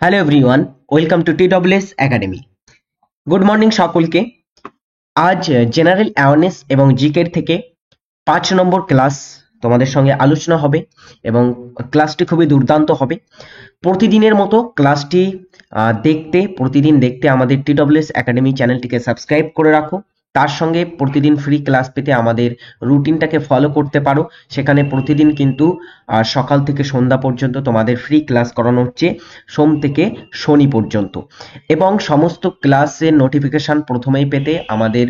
Hello everyone, welcome to TWS academy. Good morning সকলকে। আজ general awareness এবং জিকের থেকে 5 নম্বর ক্লাস তোমাদের সঙ্গে আলোচনা হবে এবং ক্লাসটি খুবই দুর্দান্ত হবে। প্রতিদিনের মতো ক্লাসটি প্রতিদিন দেখতে আমাদের TWS একাডেমি চ্যানেলটিকে সাবস্ক্রাইব করে রাখো। তার সঙ্গে প্রতিদিন ফ্রি ক্লাস পেতে আমাদের রুটিনটাকে ফলো করতে পারো। সেখানে প্রতিদিন কিন্তু সকাল থেকে সন্ধ্যা পর্যন্ত তোমাদের ফ্রি ক্লাস করানো হচ্ছে, সোম থেকে শনি পর্যন্ত। এবং সমস্ত ক্লাসের নোটিফিকেশান প্রথমেই পেতে আমাদের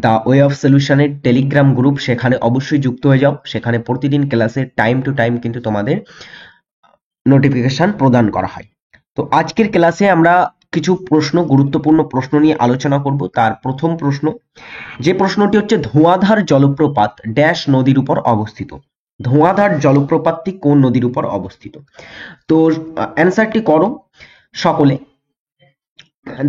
দ্য ওয়ে অফ সলিউশনের টেলিগ্রাম গ্রুপ, সেখানে অবশ্যই যুক্ত হয়ে যাও। সেখানে প্রতিদিন ক্লাসের টাইম টু টাইম কিন্তু তোমাদের নোটিফিকেশান প্রদান করা হয়। তো আজকের ক্লাসে আমরা কিছু গুরুত্বপূর্ণ প্রশ্ন নিয়ে আলোচনা করব। তার প্রথম প্রশ্ন, যে প্রশ্নটি হচ্ছে, ধোঁয়াধার জলপ্রপাত ড্যাশ নদীর উপর অবস্থিত। ধোঁয়াধার জলপ্রপাতটি কোন নদীর উপর অবস্থিত? তো অ্যান্সারটি করো সকলে।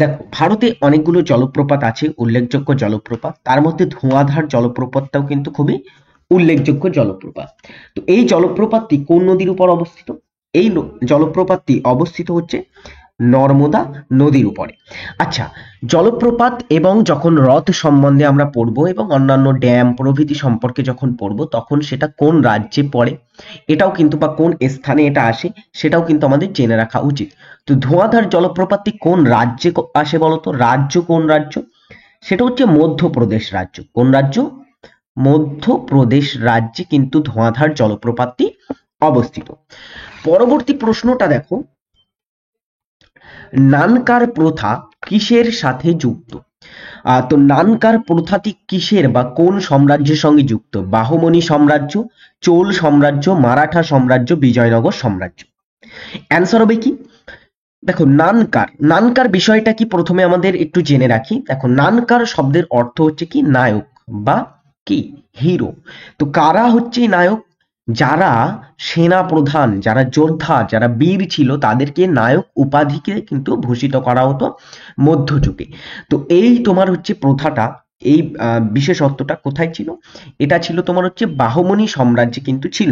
দেখো, ভারতে অনেকগুলো জলপ্রপাত আছে, উল্লেখযোগ্য জলপ্রপাত। তার মধ্যে ধোঁয়াধার জলপ্রপাতটাও কিন্তু খুবই উল্লেখযোগ্য জলপ্রপাত। তো এই জলপ্রপাতটি কোন নদীর উপর অবস্থিত? এই জলপ্রপাতটি অবস্থিত হচ্ছে নর্মদা নদীর উপরে। আচ্ছা, জলপ্রপাত এবং যখন হ্রদ সম্বন্ধে আমরা পড়বো এবং অন্যান্য ড্যাম প্রভৃতি সম্পর্কে যখন পড়বো, তখন সেটা কোন রাজ্যে পড়ে এটাও কিন্তু, বা কোন স্থানে এটা আসে সেটাও কিন্তু আমাদের জেনে রাখা উচিত। তো ধোঁয়াধার জলপ্রপাতটি কোন রাজ্যে আসে বলতো? রাজ্য কোন রাজ্য? সেটা হচ্ছে মধ্যপ্রদেশ রাজ্য। কোন রাজ্য? মধ্যপ্রদেশ রাজ্যে কিন্তু ধোঁয়াধার জলপ্রপাতটি অবস্থিত। পরবর্তী প্রশ্নটা দেখো, নানকার প্রথা কিসের সাথে যুক্ত? তো নানকার প্রথাটি কিসের বা কোন সাম্রাজ্যের সঙ্গে যুক্ত? বাহমনি সাম্রাজ্য, চোল সাম্রাজ্য, মারাঠা সাম্রাজ্য, বিজয়নগর সাম্রাজ্য। অ্যান্সার হবে কি? দেখো, নানকার নানকার বিষয়টা কি প্রথমে আমাদের একটু জেনে রাখি। দেখো, নানকার শব্দের অর্থ হচ্ছে কি নায়ক বা কি হিরো। তো কারা হচ্ছে নায়ক? যারা সেনা প্রধান, যারা যোদ্ধা, যারা বীর ছিল, তাদেরকে নায়ক উপাধিকে কিন্তু ভূষিত করা হতো মধ্যযুগে। তো এই তোমার হচ্ছে প্রথাটা, এই বিশেষত্বটা কোথায় ছিল? এটা ছিল তোমার হচ্ছে বাহমনি সাম্রাজ্যে কিন্তু ছিল।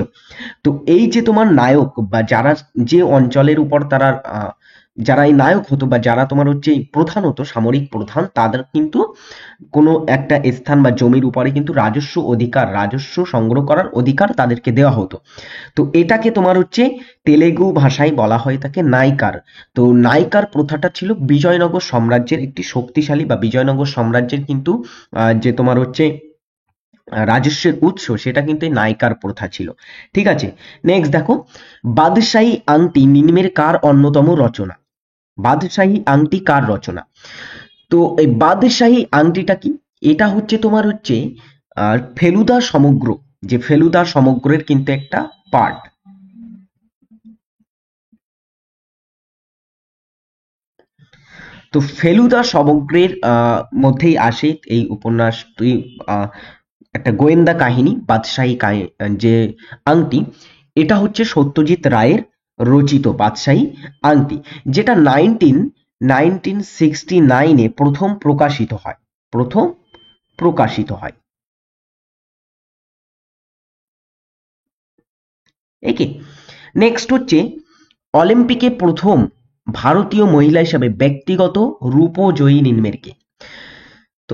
তো এই যে তোমার নায়ক বা যারা, যে অঞ্চলের উপর তারা যারা এই নায়ক হতো বা যারা তোমার হচ্ছে এই প্রধান হতো, সামরিক প্রধান, তাদের কিন্তু কোনো একটা স্থান বা জমির উপরে কিন্তু রাজস্ব সংগ্রহ করার অধিকার তাদেরকে দেওয়া হতো। তো এটাকে তোমার হচ্ছে তেলেগু ভাষায় বলা হয় তাকে নাইকার। তো নাইকার প্রথাটা ছিল বিজয়নগর সাম্রাজ্যের একটি শক্তিশালী, বা বিজয়নগর সাম্রাজ্যের কিন্তু যে তোমার হচ্ছে রাজস্বের উৎস, সেটা কিন্তু এই নাইকার প্রথা ছিল। ঠিক আছে, নেক্সট দেখো, বাদশাহী আংটি নিম্নের কার অন্যতম রচনা? বাদশাহী আংটি কার রচনা? তো এই বাদশাহী আংটিটা কি? এটা হচ্ছে তোমার হচ্ছে ফেলুদা সমগ্র, যে ফেলুদা সমগ্রের কিন্তু একটা পার্ট। তো ফেলুদা সমগ্রের মধ্যেই আসে এই উপন্যাস, তুই একটা গোয়েন্দা কাহিনী, যে আংটি, এটা হচ্ছে সত্যজিৎ রায়ের রচিত বাদশাহী আংটি, যেটা 1969-এ প্রথম প্রকাশিত হয়। একে নেক্সট হচ্ছে, অলিম্পিকে প্রথম ভারতীয় মহিলা হিসাবে ব্যক্তিগত রূপজয়ী নিম্নের কে? তো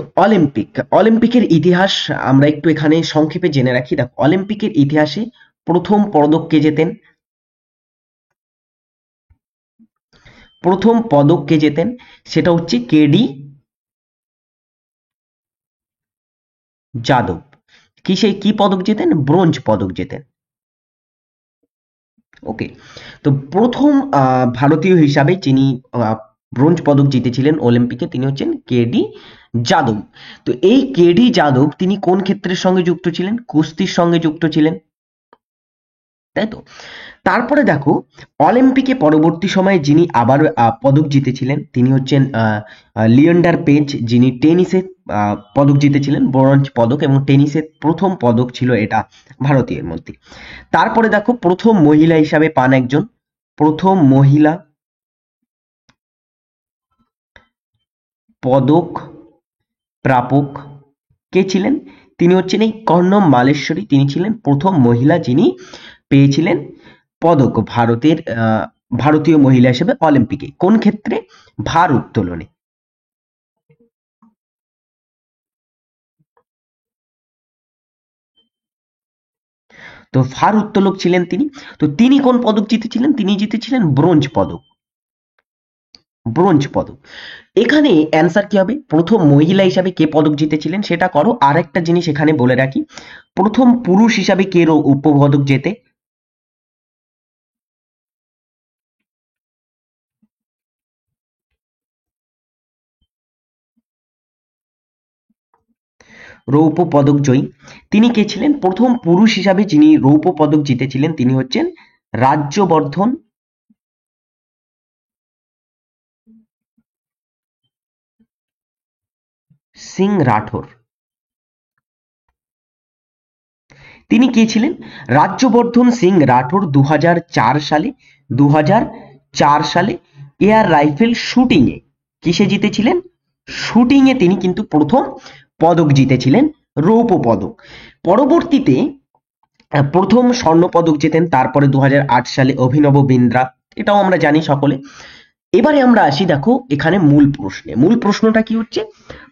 অলিম্পিকের ইতিহাস আমরা একটু এখানে সংক্ষেপে জেনে রাখি। দেখো, অলিম্পিকের ইতিহাসে প্রথম পদক কে জেতেন? প্রথম পদক কে জেতেন? সেটা হচ্ছে কেডি যাদব। কি পদক জেতেন? ব্রোঞ্জ পদক জেতেন। ওকে। তো প্রথম ভারতীয় হিসাবে যিনি ব্রোঞ্জ পদক জিতেছিলেন অলিম্পিকে, তিনি হচ্ছেন কেডি যাদব। তো এই কেডি যাদব তিনি কোন ক্ষেত্রের সঙ্গে যুক্ত ছিলেন? কুস্তির সঙ্গে যুক্ত ছিলেন, তাই তো। তারপরে দেখো, অলিম্পিকে পরবর্তী সময়ে যিনি আবার পদক জিতেছিলেন, তিনি হচ্ছেন লিয়েন্ডার পেজ, যিনি টেনিসে পদক জিতেছিলেন, ব্রোঞ্জ পদক, এবং টেনিসের প্রথম পদক ছিল এটা ভারতীয়ের মধ্যে। তারপরে দেখো, প্রথম মহিলা হিসাবে পান একজন, প্রথম মহিলা পদক প্রাপক কে ছিলেন? তিনি হচ্ছেন এই কর্ণম মালেশ্বরী। তিনি ছিলেন প্রথম মহিলা যিনি পেয়েছিলেন পদক ভারতের ভারতীয় মহিলা হিসেবে অলিম্পিকে। কোন ক্ষেত্রে? ভার উত্তোলনে। তো ভার উত্তোলক ছিলেন তিনি। তো তিনি কোন পদক জিতেছিলেন? তিনি জিতেছিলেন ব্রোঞ্জ পদক। ব্রোঞ্জ পদক। এখানে অ্যান্সার কি হবে? প্রথম মহিলা হিসাবে কে পদক জিতেছিলেন সেটা করো। আর একটা জিনিস এখানে বলে রাখি, প্রথম পুরুষ হিসাবে কে রৌপ্য পদক জেতে? রৌপ্য পদক জয়ী তিনি কে ছিলেন? প্রথম পুরুষ হিসাবে যিনি রৌপ্য পদক জিতেছিলেন তিনি হচ্ছেন রাজ্যবর্ধন সিং রাঠোর। তিনি কে ছিলেন? রাজ্যবর্ধন সিং রাঠোর 2004 সালে এয়ার রাইফেল শুটিং এ কিসে জিতেছিলেন? শুটিং এ তিনি কিন্তু প্রথম পদক জিতেছিলেন, রৌপ্য পদক। পরবর্তীতে প্রথম স্বর্ণ পদক জেতেন তারপরে 2008 সালে অভিনব বিন্দ্রা, এটাও আমরা জানি সকলে। এবারে আমরা আসি দেখো এখানে মূল প্রশ্নে। মূল প্রশ্নটা কি হচ্ছে?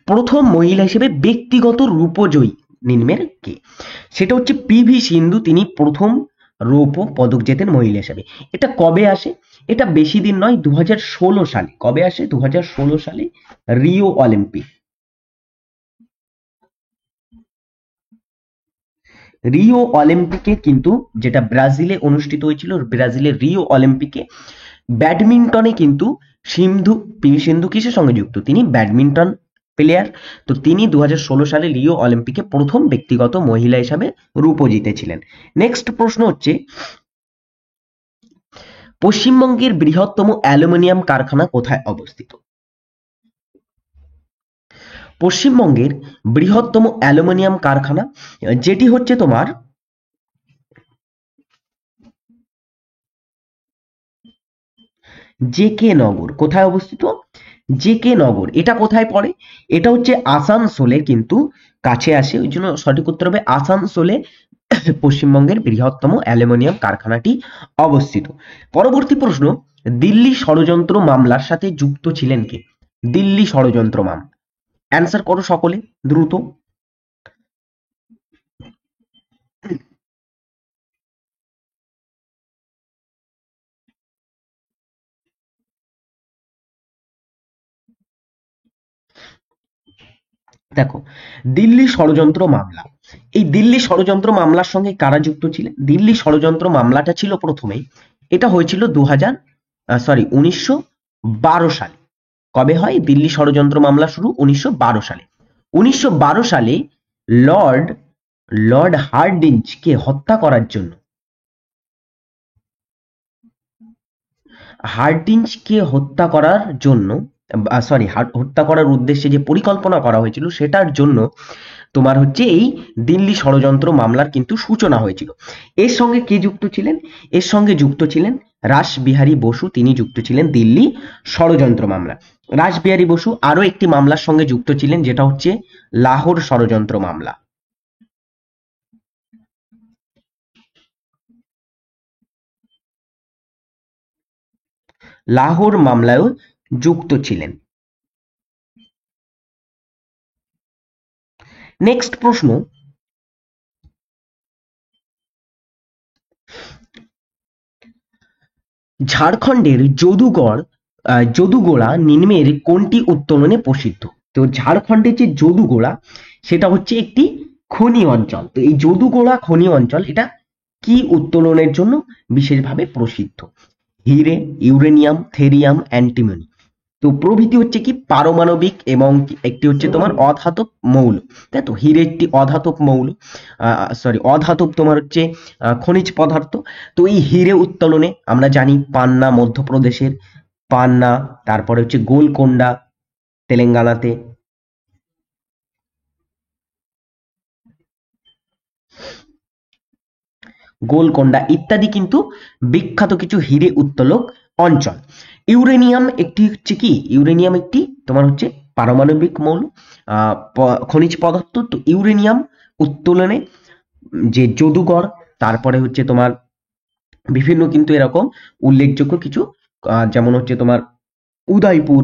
প্রথম মহিলা হিসেবে ব্যক্তিগত রূপজয়ী নিম্নের কে? সেটা হচ্ছে পিভি সিন্ধু, তিনি প্রথম রৌপ্য পদক জেতেন মহিলা হিসেবে। এটা কবে আসে? এটা বেশি দিন নয়, 2016 সালে। কবে আসে? 2016 সালে রিও অলিম্পিক। রিও অলিম্পিকে কিন্তু, যেটা ব্রাজিলে অনুষ্ঠিত হয়েছিল, ব্রাজিলের রিও অলিম্পিকে ব্যাডমিন্টনে কিন্তু পিভি সিন্ধু কিসের সঙ্গে যুক্ত? তিনি ব্যাডমিন্টন প্লেয়ার। তো তিনি 2016 সালে রিও অলিম্পিকে প্রথম ব্যক্তিগত মহিলা হিসাবে রূপো জিতেছিলেন। নেক্সট প্রশ্ন হচ্ছে, পশ্চিমবঙ্গের বৃহত্তম অ্যালুমিনিয়াম কারখানা কোথায় অবস্থিত? পশ্চিমবঙ্গের বৃহত্তম অ্যালুমিনিয়াম কারখানা যেটি হচ্ছে তোমার জেকে নগর। কোথায় অবস্থিত? জেকে নগর। এটা কোথায় পড়ে? এটা হচ্ছে আসানসোলে কিন্তু কাছে আসে, ওই জন্য সঠিক উত্তর হবে আসানসোলে পশ্চিমবঙ্গের বৃহত্তম অ্যালুমিনিয়াম কারখানাটি অবস্থিত। পরবর্তী প্রশ্ন, দিল্লি ষড়যন্ত্র মামলার সাথে যুক্ত ছিলেন কে? দিল্লি ষড়যন্ত্র মামলা। অ্যান্সার করো সকলে দ্রুত। দেখো, দিল্লি ষড়যন্ত্র মামলা, এই দিল্লি ষড়যন্ত্র মামলার সঙ্গে কারা যুক্ত ছিলেন? দিল্লি ষড়যন্ত্র মামলাটা ছিল প্রথমেই, এটা হয়েছিল 1912 সালে। কবে হয় দিল্লি ষড়যন্ত্র মামলা শুরু? 1912 সালে। 1912 সালে লর্ড লর্ড হার্ডিঞ্জকে হত্যা করার জন্য, হার্ডিঞ্জকে হত্যা করার জন্য হত্যা করার উদ্দেশ্যে যে পরিকল্পনা করা হয়েছিল সেটার জন্য তোমার হচ্ছে এই দিল্লি ষড়যন্ত্র মামলার কিন্তু সূচনা হয়েছিল। এর সঙ্গে কে যুক্ত ছিলেন? এর সঙ্গে যুক্ত ছিলেন রাসবিহারী বসু, তিনি যুক্ত ছিলেন দিল্লি ষড়যন্ত্র মামলা। রাসবিহারী বসু আরো একটি মামলার সঙ্গে যুক্ত ছিলেন, যেটা হচ্ছে লাহোর ষড়যন্ত্র মামলা। লাহোর মামলায়ও যুক্ত ছিলেন। নেক্সট প্রশ্ন, ঝাড়খণ্ডের যদুগোড়া নিম্নের কোনটি উত্তোলনে প্রসিদ্ধ? তো ঝাড়খণ্ডের যে যদুগোড়া সেটা হচ্ছে একটি খনি অঞ্চল। তো এই যদুগোড়া খনি অঞ্চল এটা কি উত্তোলনের জন্য বিশেষভাবে প্রসিদ্ধ? হিরে, ইউরেনিয়াম, থেরিয়াম, অ্যান্টিমনি। তো প্রভৃতি হচ্ছে কি পারমাণবিক এবং একটি হচ্ছে তোমার অধাতব মৌল। তাই তো, হিরে একটি অধাতব মৌল, অধাতব তোমার হচ্ছে খনিজ পদার্থ। তো এই হিরে উত্তোলনে আমরা জানি পান্না মধ্যপ্রদেশের, পান্না, তারপরে হচ্ছে গোলকোন্ডা তেলেঙ্গানাতে, গোলকোন্ডা ইত্যাদি কিন্তু বিখ্যাত কিছু হিরে উত্তোলক অঞ্চল। ইউরেনিয়াম একটি হচ্ছে কি, ইউরেনিয়াম একটি তোমার হচ্ছে পারমাণবিক মৌল, খনিজ পদার্থ। তো ইউরেনিয়াম উত্তোলনে যে যদুগড়, তারপরে হচ্ছে তোমার বিভিন্ন কিন্তু এরকম উল্লেখযোগ্য কিছু যেমন হচ্ছে তোমার উদয়পুর,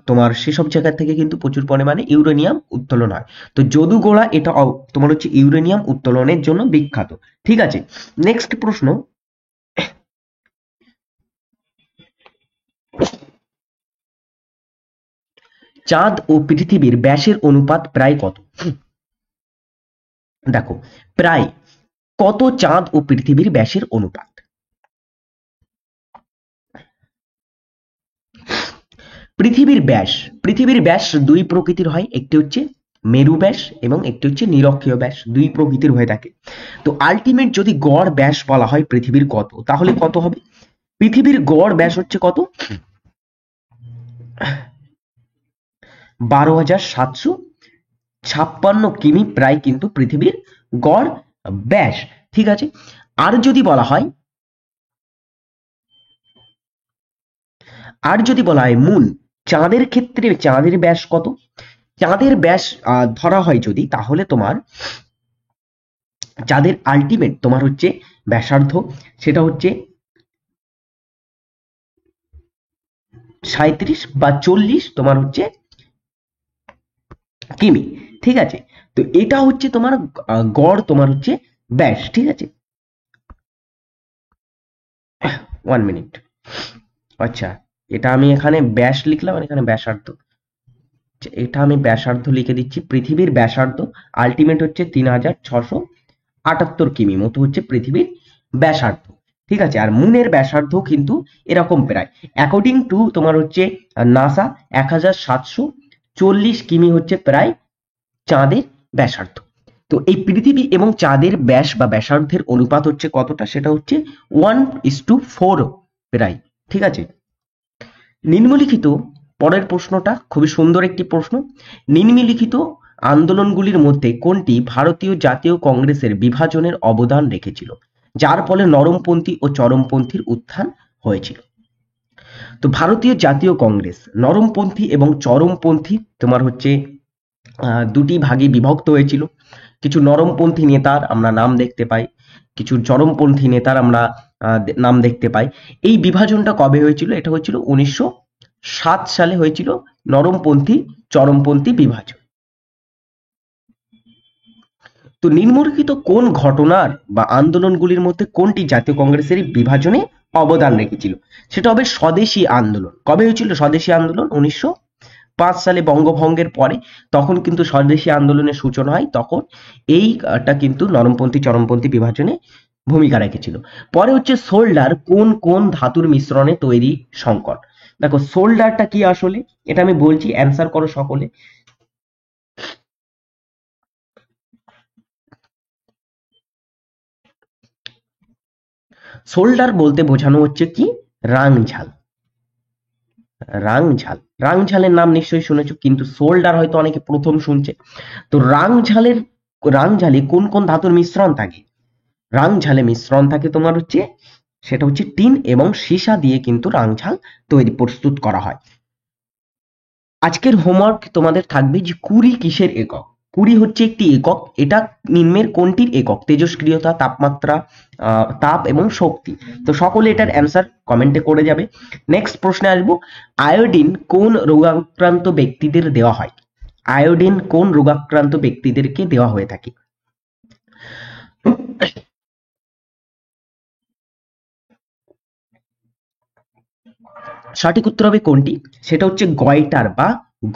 তোমার সেসব জায়গা থেকে কিন্তু প্রচুর পরিমাণে ইউরেনিয়াম উত্তোলন হয়। তো যদুগোড়া এটা তোমার হচ্ছে ইউরেনিয়াম উত্তোলনের জন্য বিখ্যাত। ঠিক আছে, নেক্সট প্রশ্ন, চাঁদ ও পৃথিবীর ব্যাসের অনুপাত প্রায় কত? দেখো, প্রায় কত চাঁদ ও পৃথিবীর ব্যাসের অনুপাত? পৃথিবীর ব্যাস দুই প্রকৃতির হয়, একটি হচ্ছে মেরু ব্যাস এবং একটি হচ্ছে নিরক্ষীয় ব্যাস, দুই প্রকৃতির হয়ে থাকে। তো আলটিমেট যদি গড় ব্যাস বলা হয় পৃথিবীর কত, তাহলে কত হবে? পৃথিবীর গড় ব্যাস হচ্ছে কত? 12,756 কিমি প্রায় কিন্তু পৃথিবীর গড় ব্যাস। ঠিক আছে, আর যদি বলা হয় মূল চাঁদের ক্ষেত্রে চাঁদের ব্যাস কত? চাঁদের ব্যাস ধরা হয় যদি, তাহলে তোমার চাঁদের আলটিমেট তোমার হচ্ছে ব্যাসার্ধ, সেটা হচ্ছে 37 বা 40 তোমার হচ্ছে কিমি। ঠিক আছে, তো এটা হচ্ছে তোমার গড় তোমার হচ্ছে ব্যাস। ঠিক আছে, 1 মিনিট। আচ্ছা, এটা আমি এখানে ব্যাস লিখলাম আর এখানে ব্যাসার্ধ। এটা আমি ব্যাসার্ধ লিখে দিচ্ছি। পৃথিবীর ব্যাসার্ধ আলটিমেট হচ্ছে 3678 কিমি মতো হচ্ছে পৃথিবীর ব্যাসার্ধ। ঠিক আছে, আর মুনের ব্যাসার্ধ কিন্তু এরকম প্রায়, অ্যাকর্ডিং টু তোমার হচ্ছে নাসা, 1740 কিমি হচ্ছে প্রায় চাঁদের ব্যাসার্ধ। তো এই পৃথিবী এবং চাঁদের ব্যাস বা ব্যাসার্ধের অনুপাত হচ্ছে কতটা, সেটা হচ্ছে 1:4 প্রায়। ঠিক আছে, নিম্নলিখিত পরের প্রশ্নটা খুবই সুন্দর একটি প্রশ্ন। নিম্নলিখিত আন্দোলনগুলির মধ্যে কোনটি ভারতীয় জাতীয় কংগ্রেসের বিভাজনের অবদান রেখেছিল, যার ফলে নরমপন্থী ও চরমপন্থীর উত্থান হয়েছিল? তো ভারতীয় জাতীয় কংগ্রেস নরমপন্থী এবং চরমপন্থী তোমার হচ্ছে দুটি ভাগে বিভক্ত হয়েছিল। কিছু নরমপন্থী নেতার আমরা নাম দেখতে পাই, কিছু চরমপন্থী নেতার আমরা নাম দেখতে পাই। এই বিভাজনটা কবে হয়েছিল? এটা হয়েছিল 1907 সালে হয়েছিল নরমপন্থী চরমপন্থী বিভাজন। তো নিম্নলিখিত কোন ঘটনার বা আন্দোলনগুলির মধ্যে কোনটি জাতীয় কংগ্রেসের বিভাজনে অবদান রেখেছিল? সেটা হবে স্বদেশী আন্দোলন। কবে হয়েছিল স্বদেশী আন্দোলন? 1905 সালে বঙ্গভঙ্গের পরে তখন কিন্তু স্বদেশী আন্দোলনের সূচনা হয়, তখন এইটা কিন্তু নরমপন্থী চরমপন্থী বিভাজনে ভূমিকা রেখেছিল। পরে হচ্ছে সোল্ডার কোন কোন ধাতুর মিশ্রণে তৈরি সংকর? দেখো, সোল্ডারটা কি আসলে, এটা আমি বলছি, অ্যান্সার করো সকলে। সোল্ডার বলতে বোঝানো হচ্ছে কি? রাংঝাল। রাংঝালের নাম নিশ্চয়ই শুনেছো, কিন্তু সোল্ডার হয়তো অনেকে প্রথম শুনছে। তো রাংঝালে কোন কোন ধাতুর মিশ্রণ থাকে? রাংঝালে মিশ্রণ থাকে তোমার হচ্ছে, সেটা হচ্ছে টিন এবং সীসা দিয়ে কিন্তু রাংঝাল প্রস্তুত করা হয়। আজকের হোমওয়ার্ক তোমাদের থাকবে যে কুড়ি কিসের একক? কুড়ি হচ্ছে একটি একক, এটা নিম্নের কোনটির একক? তেজস্ক্রিয়তা, তাপমাত্রা, তাপ এবং শক্তি। তো সকলে এটার অ্যান্সার কমেন্টে করে যাবে। নেক্সট প্রশ্নে আসবো, আয়োডিন কোন রোগাক্রান্ত ব্যক্তিদের দেওয়া হয়? আয়োডিন কোন রোগাক্রান্ত ব্যক্তিদেরকে দেওয়া হয়ে থাকে? সঠিক উত্তর হবে কোনটি? সেটা হচ্ছে গয়টার বা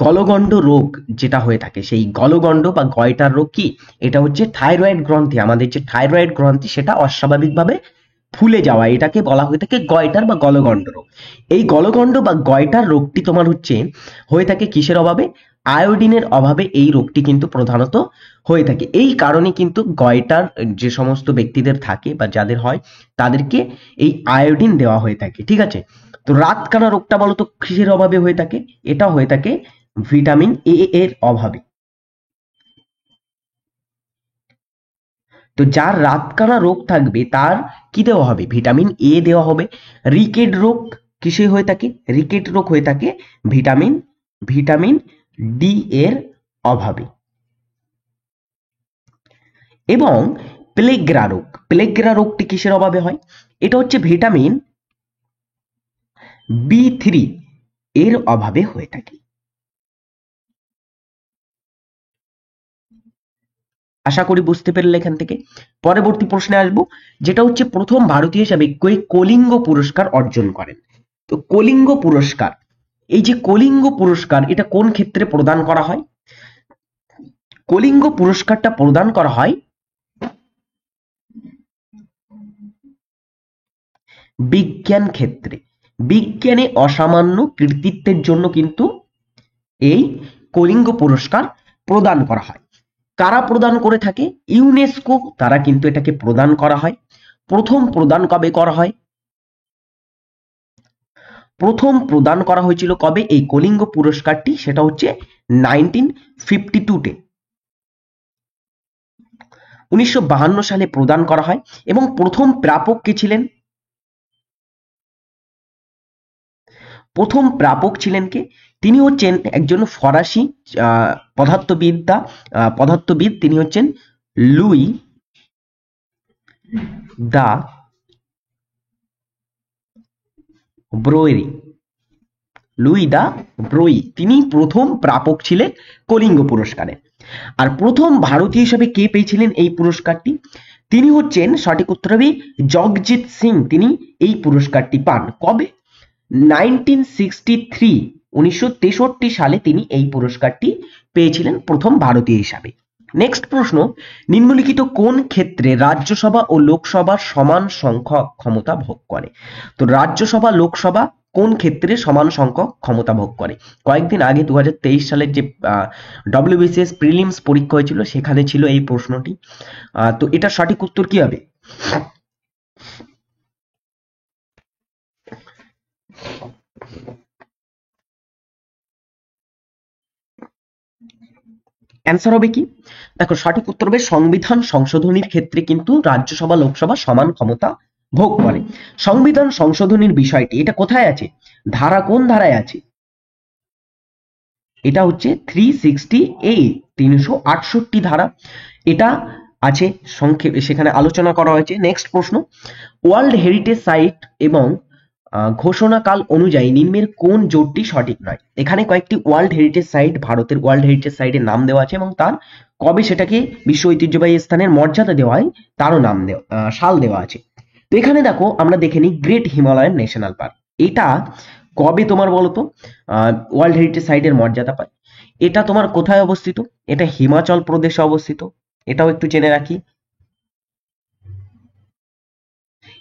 গলগণ্ড রোগ যেটা হয়ে থাকে, সেই গলগণ্ড বা গয়টার রোগ কি? এটা হচ্ছে থাইরয়েড গ্রন্থি, আমাদের যে থাইরয়েড গ্রন্থি সেটা অস্বাভাবিকভাবে ফুলে যাওয়া, এটাকে বলা হয়ে থাকে গয়টার বা গলগণ্ড রোগ। এই গলগণ্ড বা গয়টার রোগটি তোমার হচ্ছে হয়ে থাকে কিসের অভাবে? আয়োডিনের অভাবে এই রোগটি কিন্তু প্রধানত হয়ে থাকে। এই কারণে কিন্তু গয়টার যে সমস্ত ব্যক্তিদের থাকে বা যাদের হয় তাদেরকে এই আয়োডিন দেওয়া হয়ে থাকে। ঠিক আছে, তো রাতকানা রোগটা বলতো কিসের অভাবে হয়ে থাকে? এটা হয়ে থাকে ভিটামিন এ এর অভাবে। তো যার রাতকানা রোগ থাকবে তার কি দেওয়া হবে? ভিটামিন এ দেওয়া হবে। রিকেট রোগ কিসে হয়ে থাকে? রিকেট রোগ হয়ে থাকে ভিটামিন ভিটামিন ডি এর অভাবে। এবং প্লেগ্রা রোগ, প্লেগরা রোগটি কিসের অভাবে হয়? এটা হচ্ছে ভিটামিন B3 এর অভাবে হয়ে থাকে। আশা করি বুঝতে পেরলে এখান থেকে। পরবর্তী প্রশ্নে আসবো, যেটা হচ্ছে প্রথম ভারতীয় হিসাবে কে কলিঙ্গ পুরস্কার অর্জন করেন। তো কলিঙ্গ পুরস্কার, এই যে কলিঙ্গ পুরস্কার, এটা কোন ক্ষেত্রে প্রদান করা হয়? কলিঙ্গ পুরস্কারটা প্রদান করা হয় বিজ্ঞান ক্ষেত্রে। বিজ্ঞানে অসামান্য কৃতিত্বের জন্য কিন্তু এই কলিঙ্গ পুরস্কার প্রদান করা হয়। কারা প্রদান করে থাকে? ইউনেস্কো তারা কিন্তু এটাকে প্রদান করা হয়। প্রথম প্রদান কবে করা হয়? প্রথম প্রদান করা হয়েছিল কবে এই কলিঙ্গ পুরস্কারটি? সেটা হচ্ছে 1952-তে, 1952 সালে প্রদান করা হয়। এবং প্রথম প্রাপক কে ছিলেন? প্রথম প্রাপক ছিলেন কে? তিনি হচ্ছেন একজন ফরাসি পদার্থবিদ, তিনি হচ্ছেন লুই দা ব্রোয়েরি। লুই দা ব্রোই, তিনি প্রথম প্রাপক ছিলেন কলিঙ্গ পুরস্কারে। আর প্রথম ভারতীয় হিসেবে কে পেয়েছিলেন এই পুরস্কারটি? তিনি হচ্ছেন, সঠিক উত্তর হবে জগজিৎ সিং। তিনি এই পুরস্কারটি পান কবে? 1963, 1963 সালে তিনি এই পুরস্কারটি পেয়েছিলেন প্রথম ভারতীয় হিসাবে। নেক্সট প্রশ্ন, নিম্নলিখিত কোন ক্ষেত্রে রাজ্যসভা ও লোকসভার সমান সংখ্যক ক্ষমতা ভোগ করে? তো রাজ্যসভা লোকসভা কোন ক্ষেত্রে সমান সংখ্যক ক্ষমতা ভোগ করে? কয়েকদিন আগে 2023 সালের যে WBCS প্রিলিমস পরীক্ষা হয়েছিল সেখানে ছিল এই প্রশ্নটি। তো এটা সঠিক উত্তর কি হবে? অ্যান্সার হবে কি? দেখো, সঠিক উত্তর হবে সংবিধান সংশোধনীর ক্ষেত্রে কিন্তু রাজ্যসভা লোকসভা সমান ক্ষমতা ভোগ করে। সংবিধান সংশোধনীর বিষয়টি এটা কোথায় আছে? কোন ধারায় আছে? এটা হচ্ছে 368, 368 ধারা এটা আছে, সংক্ষেপে সেখানে আলোচনা করা হয়েছে। নেক্সট প্রশ্ন, ওয়ার্ল্ড হেরিটেজ সাইট এবং ঘোষণাকাল অনুযায়ী নিম্নের কোন জোটটি সঠিক নয়? এখানে কয়েকটি ওয়ার্ল্ড হেরিটেজ সাইট, ভারতের ওয়ার্ল্ড হেরিটেজ সাইটের নাম দেওয়া আছে এবং তার কবে সেটাকে বিশ্ব ঐতিহ্যবাহী স্থানের মর্যাদা দেওয়া হয় তারও নাম দেওয়া, সাল দেওয়া আছে। তো এখানে দেখো, আমরা দেখে নিই গ্রেট হিমালয়ান ন্যাশনাল পার্ক, এটা কবে তোমার বলতো ওয়ার্ল্ড হেরিটেজ সাইটের মর্যাদা পায়? এটা তোমার কোথায় অবস্থিত? এটা হিমাচল প্রদেশে অবস্থিত, এটাও একটু জেনে রাখি।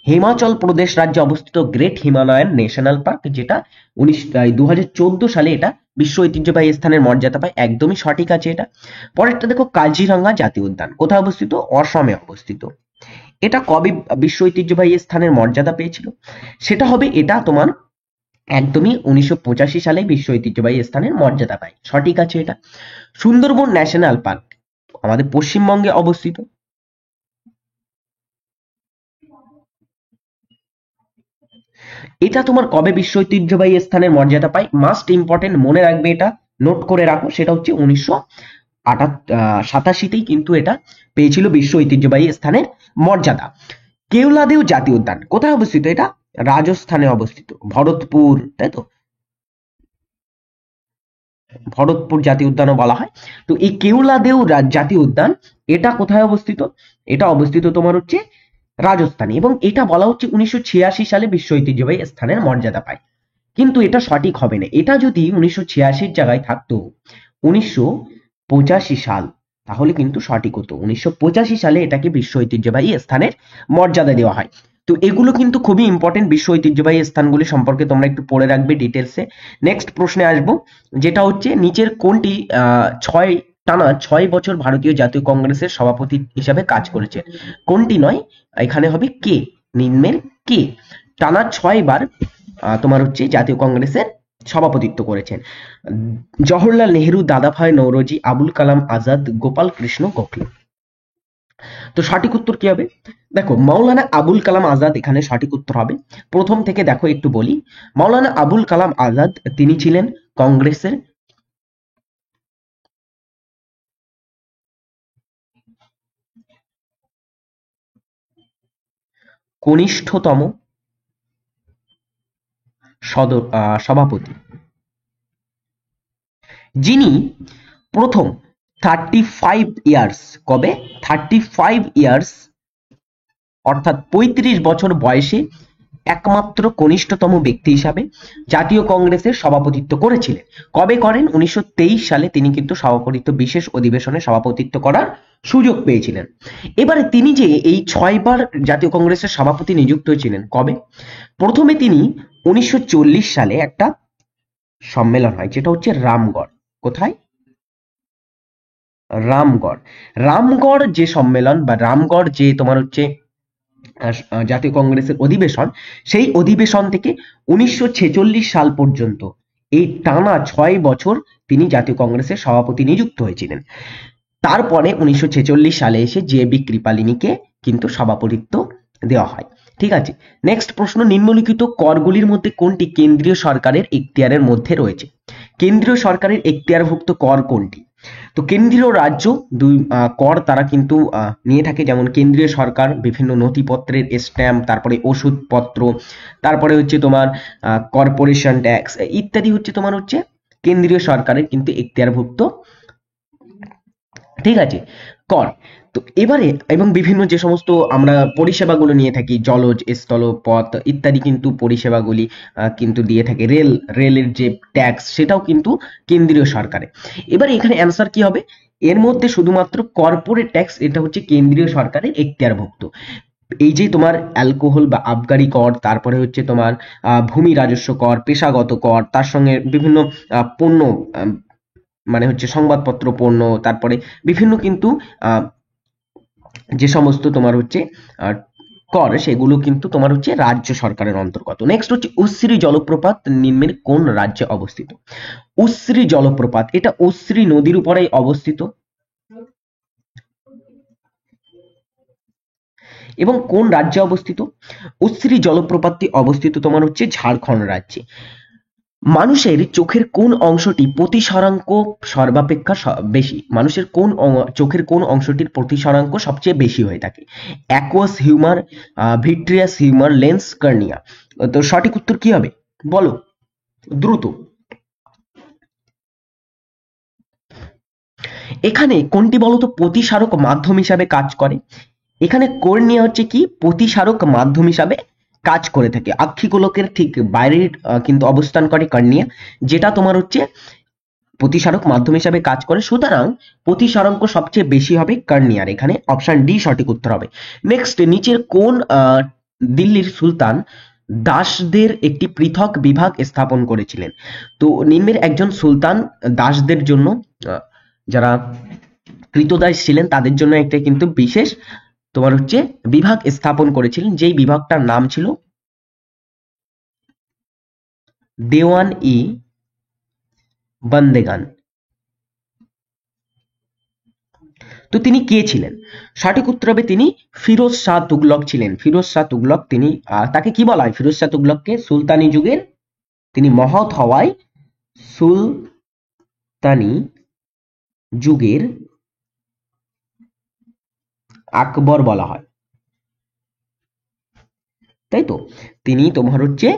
হিমাচল প্রদেশ রাজ্যে অবস্থিত গ্রেট হিমালয়ান ন্যাশনাল পার্ক, যেটা 2014 সালে এটা বিশ্ব ঐতিহ্যবাহী স্থানের মর্যাদা পায়। একদমই সঠিক আছে এটা। পরেরটা দেখো, কাজিরাঙ্গা জাতীয় উদ্যান কোথায় অবস্থিত? অসমে অবস্থিত। এটা কবে বিশ্ব ঐতিহ্যবাহী স্থানের মর্যাদা পেয়েছিল? সেটা হবে এটা তোমার একদমই 1985 সালে বিশ্ব ঐতিহ্যবাহী স্থানের মর্যাদা পায়। সঠিক আছে এটা। সুন্দরবন ন্যাশনাল পার্ক আমাদের পশ্চিমবঙ্গে অবস্থিত। এটা তোমার কবে বিশ্ব ঐতিহ্যবাহী স্থানের মর্যাদা পায়? মাস্ট ইম্পর্টেন্ট, মনে রাখবে, এটা নোট করে রাখো। সেটা হচ্ছে 1987তেই কিন্তু এটা পেয়েছিল বিশ্ব ঐতিহ্যবাহী স্থানের মর্যাদা। কেওলাদেও জাতীয় উদ্যান কোথায় অবস্থিত? এটা রাজস্থানে অবস্থিত, ভরতপুর, তাই তো? ভরতপুর জাতীয় উদ্যানও বলা হয়। তো এই কেওলাদেও জাতীয় উদ্যান এটা কোথায় অবস্থিত? এটা অবস্থিত তোমার হচ্ছে রাজস্থানে, এবং এটা বলা হচ্ছে 1986 সালে বিশ্ব ঐতিহ্যবাহী স্থানের মর্যাদা পায়। কিন্তু এটা সঠিক হবে না। এটা যদি 1986 জায়গায় থাকতো 1985 সাল, তাহলে কিন্তু সঠিক হতো। 1985 সালে এটাকে বিশ্ব ঐতিহ্যবাহী স্থানের মর্যাদা দেওয়া হয়। তো এগুলো কিন্তু খুবই ইম্পর্টেন্ট, বিশ্ব ঐতিহ্যবাহী স্থানগুলি সম্পর্কে তোমরা একটু পড়ে রাখবে ডিটেলসে। নেক্সট প্রশ্নে আসবো, যেটা হচ্ছে নিচের কোনটি টানা 6 বছর ভারতীয় জাতীয় কংগ্রেসের সভাপতি হিসাবে কাজ করেছেন? কোনটি নয়, এখানে হবে কে, নিম্নের কে টানা 6 বার তোমার হচ্ছে জাতীয় কংগ্রেসের সভাপতিত্ব করেছেন? জওহরলাল নেহেরু, দাদাভাই নওরোজি, আবুল কালাম আজাদ, গোপাল কৃষ্ণ গোখলে। তো সঠিক উত্তর কি হবে? দেখো, মাওলানা আবুল কালাম আজাদ এখানে সঠিক উত্তর হবে। প্রথম থেকে দেখো একটু বলি, মাওলানা আবুল কালাম আজাদ তিনি ছিলেন কংগ্রেসের কনিষ্ঠতম সভাপতি, যিনি প্রথম 35 ইয়ার্স, কবে 35 ইয়ার্স অর্থাৎ 35 বছর বয়সে একমাত্র কনিষ্ঠতম ব্যক্তি হিসাবে জাতীয় কংগ্রেসের সভাপতিত্ব করেছিলেন। কবে করেন? 1923 সালে তিনি কিন্তু সভাপতিত্ব বিশেষ অধিবেশনে সভাপতিত্ব করার সুযোগ পেয়েছিলেন। এবারে তিনি যে এই 6 বার জাতীয় কংগ্রেসের সভাপতি নিযুক্ত হয়েছিলেন, কবে? প্রথমে তিনি 1940 সালে একটা সম্মেলন হয়, যেটা হচ্ছে রামগড়। কোথায়? রামগড়। রামগড় যে সম্মেলন বা রামগড় যে তোমার হচ্ছে জাতীয় কংগ্রেসের অধিবেশন, সেই অধিবেশন থেকে 1946 সাল পর্যন্ত এই টানা 6 বছর তিনি জাতীয় কংগ্রেসের সভাপতি নিযুক্ত হয়েছিলেন। তারপরে 1946 সালে এসে জে.বি. কৃপালিনীকে কিন্তু সভাপতিত্ব দেওয়া হয়। ঠিক আছে, নেক্সট প্রশ্ন, নিম্নলিখিত করগুলির মধ্যে কোনটি কেন্দ্রীয় সরকারের এখতিয়ারের মধ্যে রয়েছে? কেন্দ্রীয় সরকারের এখতিয়ারভুক্ত কর কোনটি? তো কেন্দ্রীয় রাজ্য দুই কর তারা কিন্তু নিয়ে থাকে, যেমন কেন্দ্রীয় সরকার বিভিন্ন নথিপত্রের স্ট্যাম্প, তারপরে ওষুধপত্র, তারপরে হচ্ছে তোমার কর্পোরেশন ট্যাক্স ইত্যাদি হচ্ছে তোমার হচ্ছে কেন্দ্রীয় সরকারের কিন্তু এখতিয়ারভুক্ত, ঠিক আছে, কর। তো এবারে এবং বিভিন্ন যে সমস্ত আমরা পরিষেবাগুলো নিয়ে থাকি, জলজ, স্থলপথ ইত্যাদি কিন্তু পরিষেবাগুলি কিন্তু দিয়ে থাকে, রেলের যে ট্যাক্স সেটাও কিন্তু কেন্দ্রীয় সরকারের। এবার এখানে অ্যান্সার কি হবে? এর মধ্যে শুধুমাত্র কর্পোরেট ট্যাক্স এটা হচ্ছে কেন্দ্রীয় সরকারের এখতিয়ারভুক্ত। এই যে তোমার অ্যালকোহল বা আবগারি কর, তারপরে হচ্ছে তোমার ভূমি রাজস্ব কর, পেশাগত কর, তার সঙ্গে বিভিন্ন পণ্য মানে হচ্ছে সংবাদপত্র পণ্য, তারপরে বিভিন্ন কিন্তু যে সমস্ত তোমার হচ্ছে কর, সেগুলো কিন্তু তোমার হচ্ছে রাজ্য সরকারের অন্তর্গত। নেক্সট হচ্ছে উশ্রী জলপ্রপাত নিম্নের কোন রাজ্যে অবস্থিত? উশ্রী জলপ্রপাত এটা উশ্রী নদীর উপরেই অবস্থিত এবং কোন রাজ্যে অবস্থিত? উশ্রী জলপ্রপাতটি অবস্থিত তোমার হচ্ছে ঝাড়খণ্ড রাজ্যে। মানুষের চোখের কোন অংশটি প্রতিসরাঙ্ক সর্বাপেক্ষা বেশি? মানুষের কোন চোখের কোন অংশটির প্রতিসরাঙ্ক সবচেয়ে বেশি হয়ে থাকে? Aqueous humour, vitreous humour, lens, cornea. তো সঠিক উত্তর কি হবে বলো দ্রুত। এখানে কোনটি বলতো প্রতিসারক মাধ্যম হিসাবে কাজ করে? এখানে কর্নিয়া হচ্ছে কি প্রতিসারক মাধ্যম হিসাবে কাজ করে থাকে। আক্ষিগোলকের ঠিক বাইরে কিন্তু অবস্থান করে কর্নিয়া, যেটা তোমার হচ্ছে প্রতিসারক মাধ্যম হিসাবে কাজ করে। সুতরাং প্রতিসারাঙ্ক সবচেয়ে বেশি হবে কর্নিয়ার, এখানে অপশন ডি সঠিক উত্তর হবে। নেক্সট, নিচের কোন দিল্লির সুলতান দাসদের একটি পৃথক বিভাগ স্থাপন করেছিলেন? তো নিম্নের একজন সুলতান দাসদের জন্য, যারা কৃতদাস ছিলেন তাদের জন্য একটা কিন্তু বিশেষ তোমার হচ্ছে বিভাগ স্থাপন করেছিলেন, যেই বিভাগটার নাম ছিল দেওয়ান ই বন্দেগান। তো তিনি কে ছিলেন? সঠিক উত্তর হবে তিনি ফিরোজ শাহ তুগলক ছিলেন। ফিরোজ শাহ তুগলক তিনি, তাকে কি বলা হয়? ফিরোজ শাহ তুগলককে সুলতানি যুগের, তিনি মহৎ হওয়ায় সুলতানি যুগের আকবর বলা হয়, তাই তো? তিনি তোমার হচ্ছে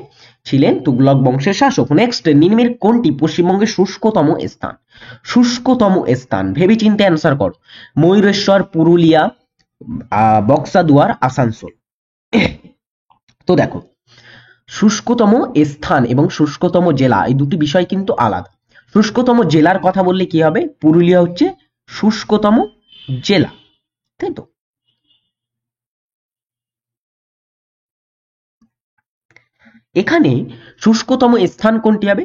ছিলেন তুগলক বংশের শাসক। নেক্সট, নিম্নের কোনটি পশ্চিমবঙ্গের শুষ্কতম স্থান? শুষ্কতম স্থান ভেবে চিন্তে অ্যান্সার করো। ময়ূরেশ্বর, পুরুলিয়া, বক্সাদুয়ার, আসানসোল। তো দেখো, শুষ্কতম স্থান এবং শুষ্কতম জেলা এই দুটি বিষয় কিন্তু আলাদা। শুষ্কতম জেলার কথা বললে কি হবে? পুরুলিয়া হচ্ছে শুষ্কতম জেলা, তাই তো? এখানে শুষ্কতম স্থান কোনটি হবে?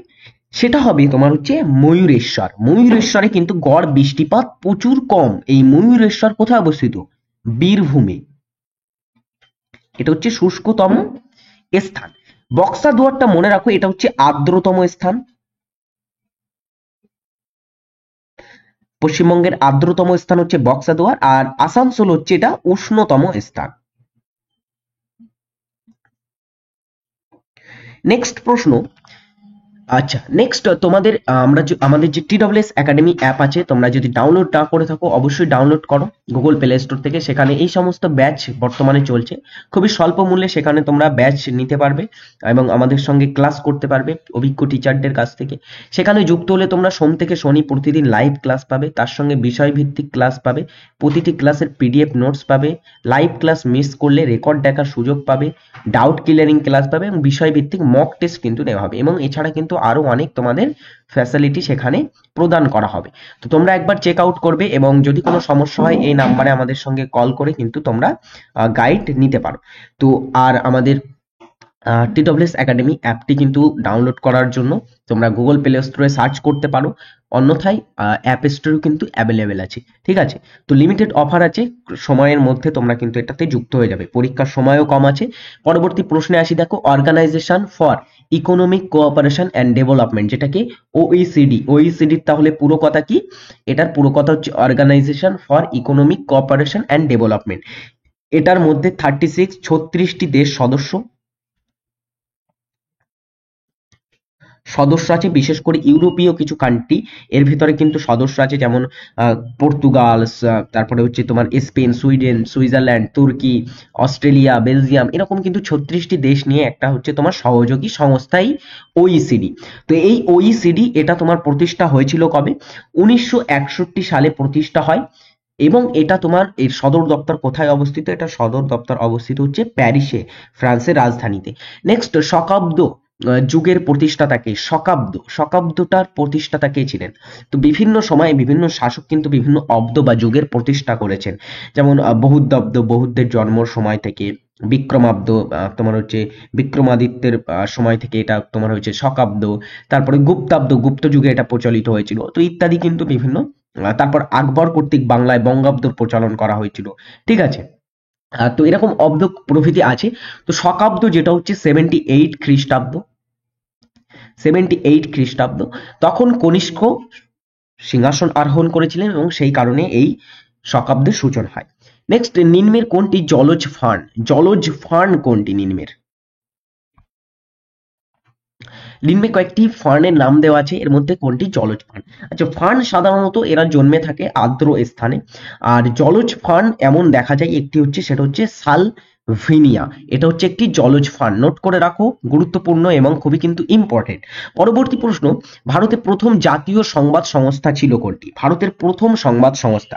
সেটা হবে তোমার হচ্ছে ময়ূরেশ্বর। ময়ূরেশ্বরে কিন্তু গড় বৃষ্টিপাত প্রচুর কম। এই ময়ূরেশ্বর কোথায় অবস্থিত? বীরভূমে। এটা হচ্ছে শুষ্কতম স্থান। বক্সাদুয়ারটা মনে রাখো, এটা হচ্ছে আর্দ্রতম স্থান। পশ্চিমবঙ্গের আর্দ্রতম স্থান হচ্ছে বক্সাদুয়ার, আর আসানসোল হচ্ছে এটা উষ্ণতম স্থান। নেক্সট প্রশ্ন, আচ্ছা, নেক্সট তোমাদের আমাদের যে TWS একাডেমি অ্যাপ আছে, তোমরা যদি ডাউনলোড না করে থাকো অবশ্যই ডাউনলোড করো গুগল প্লে স্টোর থেকে। সেখানে এই সমস্ত ব্যাচ বর্তমানে চলছে, খুবই স্বল্প মূল্যে সেখানে তোমরা ব্যাচ নিতে পারবে এবং আমাদের সঙ্গে ক্লাস করতে পারবে অভিজ্ঞ টিচারদের কাছ থেকে। সেখানে যুক্ত হলে তোমরা সোম থেকে শনি প্রতিদিন লাইভ ক্লাস পাবে, তার সঙ্গে বিষয়ভিত্তিক ক্লাস পাবে, প্রতিটি ক্লাসের PDF নোটস পাবে, লাইভ ক্লাস মিস করলে রেকর্ড দেখার সুযোগ পাবে, ডাউট ক্লিয়ারিং ক্লাস পাবে এবং বিষয়ভিত্তিক মক টেস্ট কিন্তু নেওয়া হবে, এবং এছাড়া কিন্তু আরো অনেক তোমাদের ফ্যাসিলিটি সেখানে প্রদান করা হবে। তো তোমরা একবার চেক আউট করবে এবং যদি কোনো সমস্যা হয় এই নাম্বারে আমাদের সঙ্গে কল করে কিন্তু তোমরা গাইড নিতে পারো। তো আর আমাদের TWS একাডেমি অ্যাপটি কিন্তু ডাউনলোড করার জন্য তোমরা গুগল প্লে স্টোরে সার্চ করতে পারো, অন্যথায় অ্যাপ স্টোরেও কিন্তু অ্যাভেলেবেল আছে। ঠিক আছে, তো লিমিটেড অফার আছে, সময়ের মধ্যে তোমরা কিন্তু এটাতে যুক্ত হয়ে যাবে, পরীক্ষার সময়ও কম আছে। পরবর্তী প্রশ্নে আসি, দেখো organisation for economic cooperation and development, যেটাকে OECD তাহলে পুরো কথা কি? এটার পুরো কথা হচ্ছে organisation for economic cooperation and development. এটার মধ্যে 36টি দেশ সদস্য আছে, বিশেষ করে ইউরোপীয় কিছু কান্ট্রি এর ভিতরে কিন্তু সদস্য আছে, যেমন পর্তুগাল, তারপরে হচ্ছে তোমার স্পেন, সুইডেন, সুইজারল্যান্ড, তুর্কি, অস্ট্রেলিয়া, বেলজিয়াম, এরকম কিন্তু 36টি দেশ নিয়ে একটা হচ্ছে তোমার সহযোগী সংস্থাই OECD। তো এই OECD এটা তোমার প্রতিষ্ঠা হয়েছিল কবে? 1961 সালে প্রতিষ্ঠা হয়, এবং এটা তোমার এর সদর দপ্তর কোথায় অবস্থিত? এটা সদর দপ্তর অবস্থিত হচ্ছে প্যারিসে, ফ্রান্সের রাজধানীতে। নেক্সট, শকাব্দ যুগের প্রতিষ্ঠাতা কে? শকাব্দটার প্রতিষ্ঠাতা কে ছিলেন? তো বিভিন্ন সময়ে বিভিন্ন শাসক কিন্তু বিভিন্ন অব্দ বা যুগের প্রতিষ্ঠা করেছেন, যেমন বৌদ্ধের জন্মর সময় থেকে, বিক্রমাব্দ তোমার হচ্ছে বিক্রমাদিত্যের সময় থেকে এটা তোমার হচ্ছে শকাব্দ, তারপরে গুপ্ত যুগে এটা প্রচলিত হয়েছিল, তো ইত্যাদি কিন্তু বিভিন্ন। তারপর আকবর কর্তৃক বাংলায় বঙ্গাব্দ প্রচলন করা হয়েছিল। ঠিক আছে, তো এরকম অব্দ প্রভৃতি আছে। তো শকাব্দ যেটা হচ্ছে 78 খ্রিস্টাব্দ, তখন কনিষ্ক সিংহাসন আরোহণ করেছিলেন এবং সেই কারণে এই শকাব্দের সূচনা হয়। নেক্সট, নিম্নের কোনটি জলজ ফার্ন কোনটি? নিম্নে কয়েকটি ফার্নের নাম দেওয়া আছে, এর মধ্যে কোনটি জলজ ফার্ন? আচ্ছা, ফার্ন সাধারণত এরা জন্মে থাকে আর্দ্র স্থানে, আর জলজ ফার্ন এমন দেখা যায় একটি হচ্ছে, সেটা হচ্ছে সালভিনিয়া, এটা হচ্ছে একটি জলজ ফার্ন, নোট করে রাখো, গুরুত্বপূর্ণ এবং খুবই কিন্তু ইম্পর্টেন্ট। পরবর্তী প্রশ্ন, ভারতে প্রথম জাতীয় সংবাদ সংস্থা ছিল কোনটি? ভারতের প্রথম সংবাদ সংস্থা,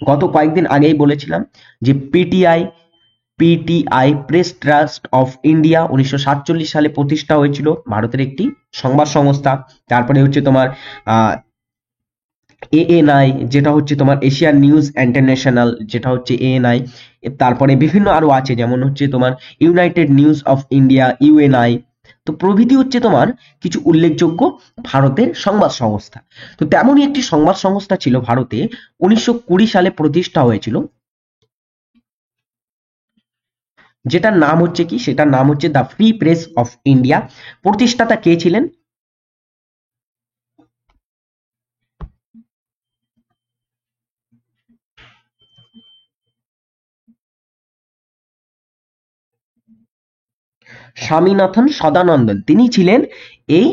গত কয়েকদিন আগেই বলেছিলাম যে PTI, press trust of India, 1947 সালে প্রতিষ্ঠা হয়েছিল, ভারতের একটি সংবাদ সংস্থা। তারপরে হচ্ছে তোমার ANI, যেটা হচ্ছে তোমার এশিয়ান নিউজ ইন্টারন্যাশনাল, যেটা হচ্ছে ANI। তারপরে বিভিন্ন আরো আছে, যেমন হচ্ছে তোমার United news of India, UNI। তো প্রভৃতি হচ্ছে তোমার কিছু উল্লেখযোগ্য ভারতের সংবাদ সংস্থা। তো তেমনই একটি সংবাদ সংস্থা ছিল ভারতে, 1920 সালে প্রতিষ্ঠা হয়েছিল, যেটার নাম হচ্ছে কি? সেটার নাম হচ্ছে the free press of India. প্রতিষ্ঠাতা কে ছিলেন? স্বামীনাথন সদানন্দন, তিনি ছিলেন এই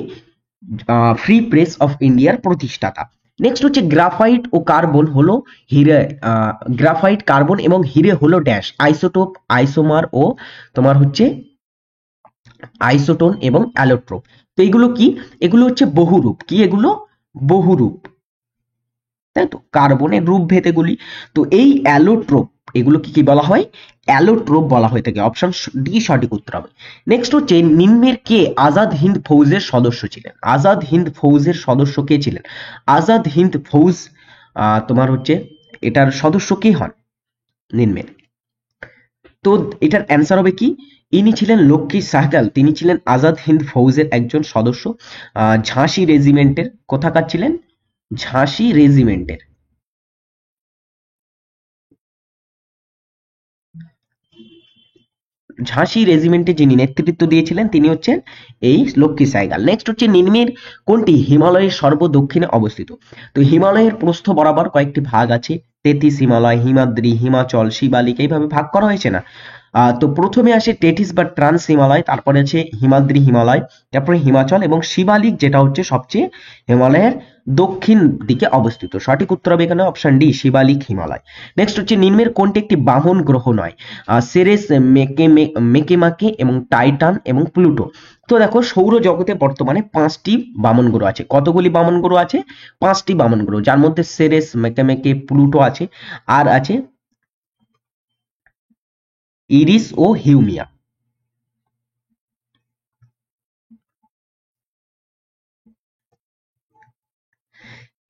ফ্রি প্রেস অফ ইন্ডিয়ার প্রতিষ্ঠাতা। নেক্সট হচ্ছে গ্রাফাইট ও কার্বন হলো হিরে, গ্রাফাইট, কার্বন এবং হিরে হলো ড্যাশ আইসোটোপ, আইসোমার ও তোমার হচ্ছে আইসোটোন এবং অ্যালোট্রোপ। তো এগুলো কি? এগুলো হচ্ছে বহুরূপ। কি এগুলো? বহুরূপ, তাই তো, কার্বনের রূপ ভেদ এগুলি। তো এই অ্যালোট্রোপ, এগুলো কি কি বলা হয়? অ্যালোট্রোপ বলা হয়ে থাকে। অপশন ডি সঠিক উত্তর হবে। নেক্সট হচ্ছে নিম্নের কে আজাদ হিন্দ ফৌজের সদস্য ছিলেন? আজাদ হিন্দ ফৌজের সদস্য কে ছিলেন? আজাদ হিন্দ ফৌজ তোমার হচ্ছে এটার সদস্য কে হন নিম্নের? তো এটার অ্যান্সার হবে কি? ইনি ছিলেন লক্ষ্মী সাহকাল, তিনি ছিলেন আজাদ হিন্দ ফৌজের একজন সদস্য, ঝাঁসি রেজিমেন্টের। কোথাকার ছিলেন? ঝাঁসি রেজিমেন্টের। ঝাঁসি রেজিমেন্টে যিনি নেতৃত্ব দিয়েছিলেন তিনি হচ্ছেন এই লক্ষ্মী সাইগাল। নেক্সট হচ্ছে নিম্নের কোনটি হিমালয়ের সর্বদক্ষিণে অবস্থিত? তো হিমালয়ের প্রস্থ বরাবর কয়েকটি ভাগ আছে, তেতিস হিমালয়, হিমাদ্রি, হিমাচল, শিবালিক, এইভাবে ভাগ করা হয়েছে না? তো প্রথমে আসে টেথিস বা ট্রান্স হিমালয়, তারপরে আছে হিমাদ্রি হিমালয়, তারপরে হিমাচল এবং শিবালিক, যেটা হচ্ছে সবচেয়ে হিমালয়ের দক্ষিণ দিকে অবস্থিত। সঠিক উত্তর হবে এখানে option D, Shivalik Himalaya. Next হচ্ছে নিম্নের কোনটি একটি বামন গ্রহ নয়? সেরেস, মেকেমাকে এবং টাইটান এবং প্লুটো। তো দেখো সৌরজগতে বর্তমানে 5টি বামন গ্রহ আছে। কতগুলি বামন গ্রহ আছে? 5টি বামন গ্রহ, যার মধ্যে সেরেস, মেকেমেকে, প্লুটো আছে, আর আছে ইরিস ও হিউমিয়া।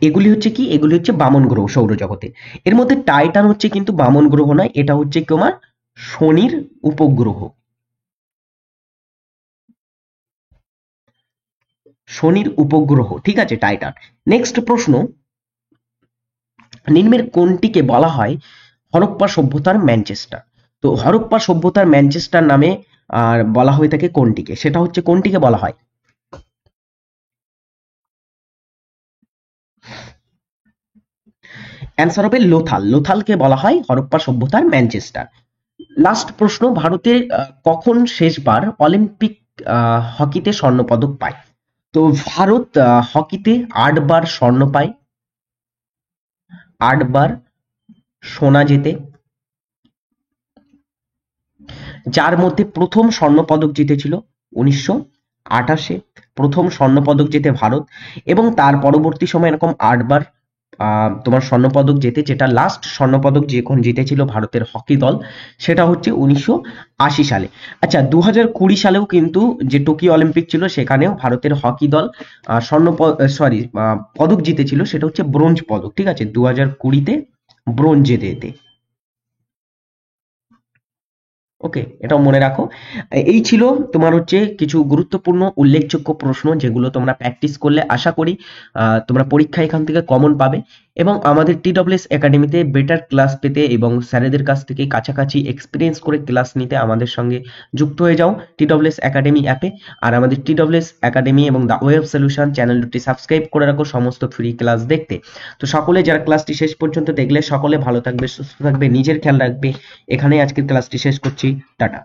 এগুলি হচ্ছে কি? এগুলি হচ্ছে বামন গ্রহ সৌরজগতে। এর মধ্যে টাইটান হচ্ছে কিন্তু বামন গ্রহ নয়, এটা হচ্ছে তোমার শনির উপগ্রহ। শনির উপগ্রহ, ঠিক আছে, টাইটান। নেক্সট প্রশ্ন, নিম্নের কোনটিকে বলা হয় হরপ্পা সভ্যতার ম্যানচেস্টার? তো হরপ্পা সভ্যতার ম্যানচেস্টার নামে আর বলা হয়ে থাকে কোনটিকে, সেটা হচ্ছে কোনটিকে বলা হয়? অ্যান্সার হবে লোথাল। লোথালকে বলা হয় হরপ্পা সভ্যতার ম্যানচেস্টার। লাস্ট প্রশ্ন, ভারতের কখন শেষবার অলিম্পিক হকিতে স্বর্ণপদক পায়? তো ভারত হকিতে 8বার স্বর্ণ পায়, 8বার সোনা জেতে, যার মধ্যে প্রথম স্বর্ণপদক জিতেছিল 1928-এ, প্রথম স্বর্ণপদক জেতে ভারত, এবং তার পরবর্তী সময় এরকম 8বার তোমার স্বর্ণপদক জেতে, যেটা লাস্ট স্বর্ণপদক যখন জিতেছিল ভারতের হকি দল সেটা হচ্ছে 1980 সালে। আচ্ছা, 2020 সালেও কিন্তু যে টোকিও অলিম্পিক ছিল সেখানেও ভারতের হকি দল পদক জিতেছিল, সেটা হচ্ছে ব্রোঞ্জ পদক, ঠিক আছে, 2020-তে ব্রোঞ্জ জেতে। ওকে, এটাও মনে রাখো। এই ছিল তোমার হচ্ছে কিছু গুরুত্বপূর্ণ উল্লেখযোগ্য প্রশ্ন, যেগুলো তোমরা প্র্যাকটিস করলে আশা করি তোমরা পরীক্ষা এখান থেকে কমন পাবে। এবং আমাদের TWS একাডেমিতে বেটার ক্লাস পেতে এবং স্যারেদের কাছ থেকে কাছাকাছি এক্সপিরিয়েন্স করে ক্লাস নিতে আমাদের সঙ্গে যুক্ত হয়ে যাও TWS একাডেমি অ্যাপে। আর আমাদের TWS একাডেমি এবং দ্য ওয়েব সলিউশন চ্যানেল দুটি সাবস্ক্রাইব করে রাখো সমস্ত ফ্রি ক্লাস দেখতে। তো সকলে যারা ক্লাসটি শেষ পর্যন্ত দেখলে সকলে ভালো থাকবে, সুস্থ থাকবে, নিজের খেয়াল রাখবে। এখানেই আজকের ক্লাসটি শেষ করছি। টাটা।